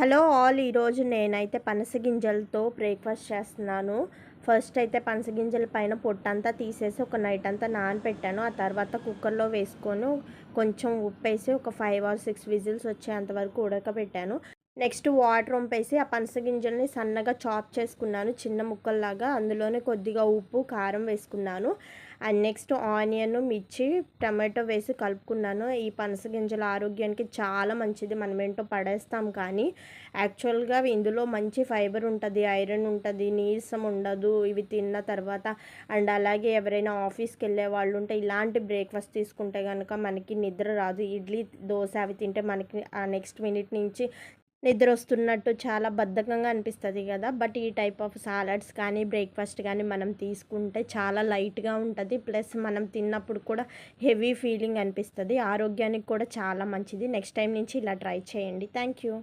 Hello all, ఈరోజు నేనైతే పనస గింజలతో బ్రేక్ఫాస్ట్ చేస్తున్నాను. ఫస్ట్ అయితే పనస గింజల పైన పొట్టంతా తీసేసి ఒక నైట్ అంతా నానబెట్టాను. ఆ తర్వాత కుక్కర్లో వేసుకొని కొంచెం ఉప్పేసి ఒక 5 ఆర్ 6 విజిల్స్ వచ్చేంత వరకు ఉడకబెట్టాను. నెక్స్ట్ వాటర్ వంపేసి ఆ పనస గింజల్ని సన్నగా చాప్ చేసుకున్నాను చిన్న ముక్కల్లాగా. అందులోనే కొద్దిగా ఉప్పు, కారం వేసుకున్నాను. అండ్ నెక్స్ట్ ఆనియన్, మిర్చి, టమాటో వేసి కలుపుకున్నాను. ఈ పనస గింజలు ఆరోగ్యానికి చాలా మంచిది. మనం ఏంటో పడేస్తాం, కానీ యాక్చువల్గా ఇందులో మంచి ఫైబర్ ఉంటుంది, ఐరన్ ఉంటుంది, నీరసం ఉండదు ఇవి తిన్న తర్వాత. అండ్ అలాగే ఎవరైనా ఆఫీస్కి వెళ్ళే వాళ్ళు ఉంటే ఇలాంటి బ్రేక్ఫాస్ట్ తీసుకుంటే కనుక మనకి నిద్ర రాదు. ఇడ్లీ, దోశ అవి తింటే మనకి ఆ నెక్స్ట్ మినిట్ నుంచి నిద్ర వస్తున్నట్టు చాలా బద్ధకంగా అనిపిస్తుంది కదా. బట్ ఈ టైప్ ఆఫ్ సాలడ్స్ కానీ బ్రేక్ఫాస్ట్ కానీ మనం తీసుకుంటే చాలా లైట్గా ఉంటుంది. ప్లస్ మనం తిన్నప్పుడు కూడా హెవీ ఫీలింగ్ అనిపిస్తుంది. ఆరోగ్యానికి కూడా చాలా మంచిది. నెక్స్ట్ టైం నుంచి ఇలా ట్రై చేయండి. Thank you.